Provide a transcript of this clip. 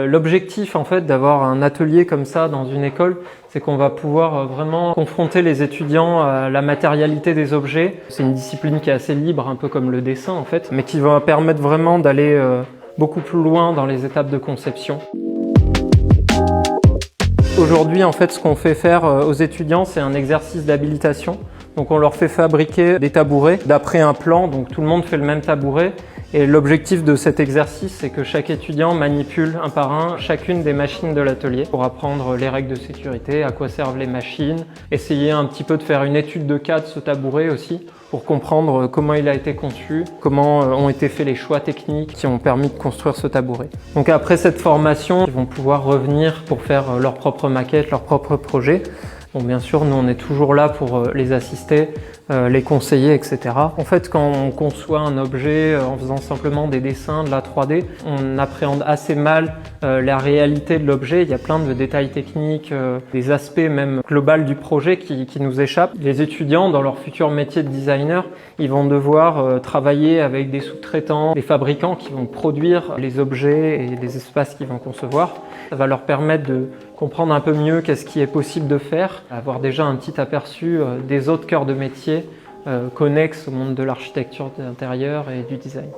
L'objectif en fait d'avoir un atelier comme ça dans une école, c'est qu'on va pouvoir vraiment confronter les étudiants à la matérialité des objets. C'est une discipline qui est assez libre, un peu comme le dessin en fait, mais qui va permettre vraiment d'aller beaucoup plus loin dans les étapes de conception. Aujourd'hui, en fait, ce qu'on fait faire aux étudiants, c'est un exercice d'habilitation. Donc on leur fait fabriquer des tabourets d'après un plan, donc tout le monde fait le même tabouret. Et l'objectif de cet exercice, c'est que chaque étudiant manipule un par un chacune des machines de l'atelier pour apprendre les règles de sécurité, à quoi servent les machines, essayer un petit peu de faire une étude de cas de ce tabouret aussi, pour comprendre comment il a été conçu, comment ont été faits les choix techniques qui ont permis de construire ce tabouret. Donc après cette formation, ils vont pouvoir revenir pour faire leur propre maquette, leur propre projet. Bon, bien sûr, nous on est toujours là pour les assister, les conseiller, etc. En fait, quand on conçoit un objet en faisant simplement des dessins, de la 3D, on appréhende assez mal la réalité de l'objet. Il y a plein de détails techniques, des aspects même globaux du projet qui nous échappent. Les étudiants, dans leur futur métier de designer, ils vont devoir travailler avec des sous-traitants, des fabricants qui vont produire les objets et les espaces qu'ils vont concevoir. Ça va leur permettre de comprendre un peu mieux qu'est-ce qui est possible de faire, avoir déjà un petit aperçu des autres cœurs de métier connexes au monde de l'architecture d'intérieur et du design.